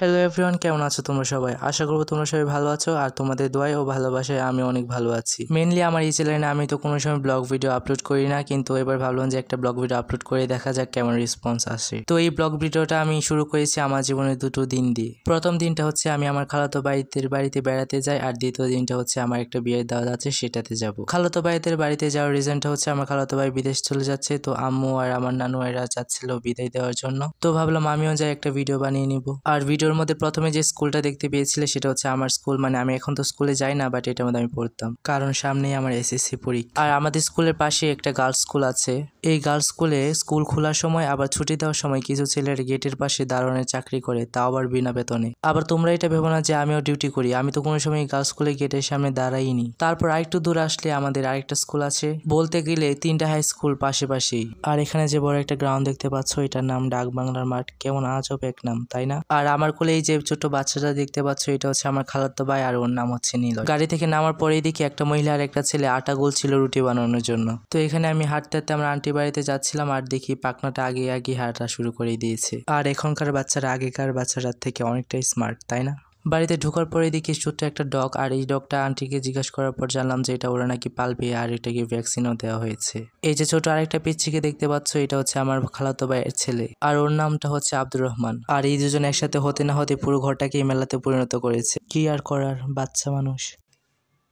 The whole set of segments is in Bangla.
হ্যালো এভরিওয়ান, কেমন আছো তোমরা সবাই? আশা করব তোমরা সবাই ভালো আছো আর তোমাদের দোয়ায় ও ভালোবাসায় আমি অনেক ভালো আছি। মেইনলি আমার এই চ্যানেলে আমি তো কোনো সময় ব্লগ ভিডিও আপলোড করি না, কিন্তু এবার ভাবলাম যে একটা ব্লগ ভিডিও আপলোড করে দেখা যাক কেমন রেসপন্স আসে। তো এই ব্লগ ভিডিওটা আমি শুরু করেছি আমার জীবনের দুটো দিন দিয়ে। প্রথম দিনটা হচ্ছে আমি আমার খালাতো বাড়িতে বেড়াতে যাই, আর দ্বিতীয় দিনটা হচ্ছে আমার একটা বিয়ের দাওয়াত আছে, সেটাতে যাব। খালাতো বাড়িতে যাওয়ার রিজনটা হচ্ছে আমার খালাতো ভাই বিদেশ চলে যাচ্ছে, তো আম্মু আর আমার নানু এরা যাচ্ছিল বিদায় দেওয়ার জন্য। তো ভাবলাম আমিও যাই একটা ভিডিও বানিয়ে নিব। আর ভিডিওর মধ্যে প্রথমে যে স্কুলটা দেখতে পেয়েছিলে সেটা হচ্ছে আমার স্কুল, মানে আমি এখন তো স্কুলে যাই না, বাট এটার মধ্যে আমি পড়তাম, কারণ সামনেই আমার এসএসসি পরীক্ষা। আর আমাদের স্কুলের পাশে একটা গার্লস স্কুল আছে। এই গার্লস স্কুলে স্কুল খোলার সময় আবার ছুটি দেওয়ার সময় কিছু ছেলের গেটের পাশে দারোয়ানের চাকরি করে, তাও আবার বিনা বেতনে। আবার তোমরা এটা ভেবো না যে আমিও ডিউটি করি, আমি তো কোনো সময় গার্লস স্কুলের গেটের সামনে দাঁড়াইনি। তারপর আরেকটু দূর আসলে আমাদের আরেকটা স্কুল আছে, বলতে গেলে তিনটা হাই স্কুল পাশাপাশি। আর এখানে যে বড় একটা গ্রাউন্ড দেখতে পাচ্ছ, এটার নাম ডাক বাংলার মাঠ। কেমন আজব এক নাম, তাই না? আর আমার কোলে এই যে ছোট বাচ্চাটা দেখতে পাচ্ছ, এটা হচ্ছে আমার খালাতো ভাই, আর ওর নাম হচ্ছে নীলয়। গাড়ি থেকে নামার পরেই দেখি একটা মহিলা আর একটা ছেলে আটা গুলছিল রুটি বানানোর জন্য। তো এখানে আমি হাঁটতে হাঁটতে আমার আন্টি বাড়িতে যাচ্ছিলাম, আর দেখি পাকনাটা আগে হাঁটা শুরু করে দিয়েছে। আর এখনকার বাচ্চারা আগেকার বাচ্চাটার থেকে অনেকটাই স্মার্ট, তাই না? বাড়িতে ঢোকার পরে দেখি ছোট্ট একটা ডগ, আর এই ডগটা আন্টিকে জিজ্ঞাসা করার পর জানলাম যে এটা ওরা নাকি পালবে, আর এটাকে ভ্যাকসিনও দেওয়া হয়েছে। এই যে ছোট আরেকটা পিচ্চিকে দেখতে পাচ্ছ, এটা হচ্ছে আমার খালাতো ভাইয়ের ছেলে, আর ওর নামটা হচ্ছে আব্দুর রহমান। আর এই দুজন একসাথে হতে না হতে পুরো ঘরটাকে মেলাতে পরিণত করেছে। কি আর করার, বাচ্চা মানুষ।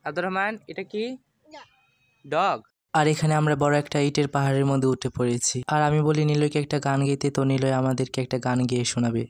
আব্দুর রহমান, এটা কি ডগ? আর এখানে আমরা বড় একটা ইটের পাহাড়ের মধ্যে উঠে পড়েছি। আর আমি বলি নিলয়কে একটা গান গাইতে, তো নিলয় আমাদেরকে একটা গান গেয়ে শোনাবে।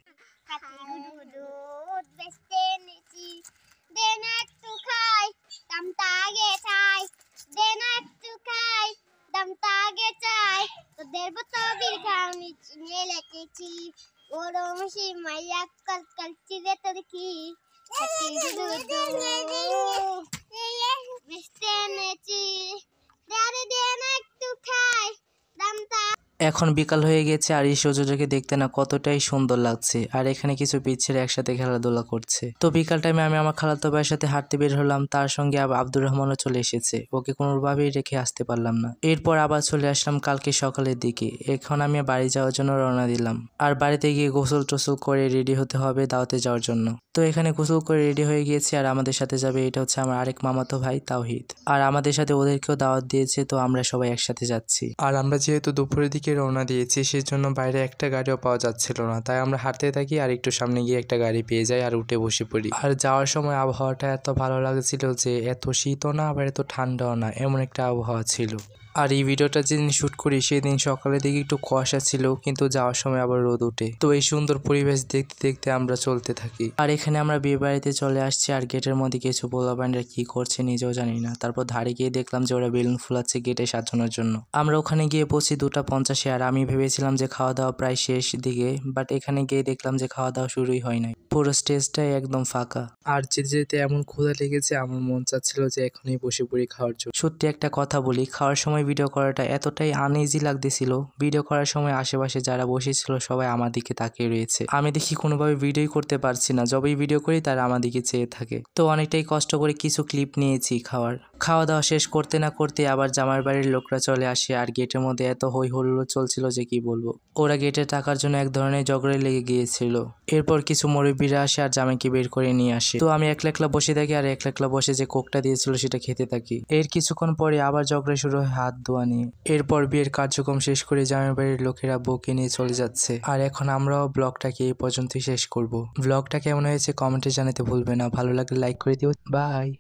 এখন বিকাল হয়ে গেছে, আর এই সূর্যটাকে দেখতে না কতটাই সুন্দর লাগছে। আর এখানে কিছু পিচ্ছের একসাথে খেলাধুলা করছে। তো বিকাল টাইমে আমি আমার খালাতো ভাইয়ের সাথে হাঁটতে বের হলাম, তার সঙ্গে আবার আব্দুর রহমানও চলে এসেছে। ওকে কোনোভাবেই রেখে আসতে পারলাম না। এরপর আবার চলে আসলাম কালকে সকালের দিকে। এখন আমি বাড়ি যাওয়ার জন্য রওনা দিলাম। আর বাড়িতে গিয়ে গোসল টোসল করে রেডি হতে হবে দাওয়াতে যাওয়ার জন্য। তো এখানে গোসল করে রেডি হয়ে গিয়েছি, আর আমাদের সাথে যাবে এটা হচ্ছে আমার আরেক মামাতো ভাই তাওহিদ, আর আমাদের সাথে ওদেরকেও দাওয়াত দিয়েছে। তো আমরা সবাই একসাথে যাচ্ছি। আর আমরা যেহেতু দুপুরের দিকে রওনা দিয়েছি, সেজন্য বাইরে একটা গাড়িও পাওয়া যাচ্ছিল না, তাই আমরা হাঁটতে থাকি, আর একটু সামনে গিয়ে একটা গাড়ি পেয়ে যাই, আর উঠে বসে পড়ি। আর যাওয়ার সময় আবহাওয়াটা এত ভালো লাগছিল যে এত শীতও না আবার এত ঠান্ডাও না, এমন একটা আবহাওয়া ছিল। আর এই ভিডিওটা যেদিন শ্যুট করি সেদিন সকালের দিকে একটু কুয়াশা ছিল, কিন্তু যাওয়ার সময় আবার রোদ ওঠে। তো এই সুন্দর পরিবেশ দেখতে দেখতে আমরা চলতে থাকি। আর এখানে আমরা বিয়ে বাড়িতে চলে আসছি, আর গেটের মধ্যে কিছু পোলাপানরা কি করছে নিজেও জানি না। তারপর ধারে গিয়ে দেখলাম যে ওরা বেলুন ফুলাচ্ছে গেটে সাজানোর জন্য। আমরা ওখানে গিয়ে পৌঁছি 2:50, আর আমি ভেবেছিলাম যে খাওয়া দাওয়া প্রায় শেষ দিকে, বাট এখানে গিয়ে দেখলাম যে খাওয়া দাওয়া শুরুই হয় নাই, পুরো স্টেজটাই একদম ফাঁকা। আর যেতে যেতে এমন ক্ষুধা লেগেছে, আমার মন চাচ্ছিল যে এখনই বসে পড়ি খাওয়ার জন্য। সত্যি একটা কথা বলি, খাওয়ার সময় ভিডিও করাটা এতটাই আনইজি লাগতেছিল। ভিডিও করার সময় আশেপাশে যারা বসেছিল সবাই আমার দিকে তাকিয়ে রয়েছে। আমি দেখি কোনোভাবে ভিডিওই করতে পারছি না, যবেই ভিডিও করি তারা আমার দিকে চেয়ে থাকে। তো অনেকটাই কষ্ট করে কিছু ক্লিপ নিয়েছি খাওয়া দাওয়া শেষ করতে না করতে আবার জামার বাড়ির লোকরা চলে আসে, আর গেটের মধ্যে এত হই হুল্লোড় চলছিল যে কি বলবো। ওরা গেটে টাকার জন্য এক ধরনের ঝগড়ায় লেগে গিয়েছিল। এরপর কিছু মুরব্বিরা আসে আর জামাইকে বের করে নিয়ে আসে। তো আমি একলা বসে থাকি, আর একলা বসে যে কোকটা দিয়েছিল সেটা খেতে থাকি। এর কিছুক্ষণ পরে আবার ঝগড়া শুরু হয় হাত ধোয়া নিয়ে। এরপর বিয়ের কার্যক্রম শেষ করে জামাই বাড়ির লোকেরা বউকে নিয়ে চলে যাচ্ছে। আর এখন আমরাও ব্লগটাকে এই পর্যন্তই শেষ করব। ব্লগটা কেমন হয়েছে কমেন্টে জানাতে ভুলবে না, ভালো লাগলে লাইক করে দিও। বাই।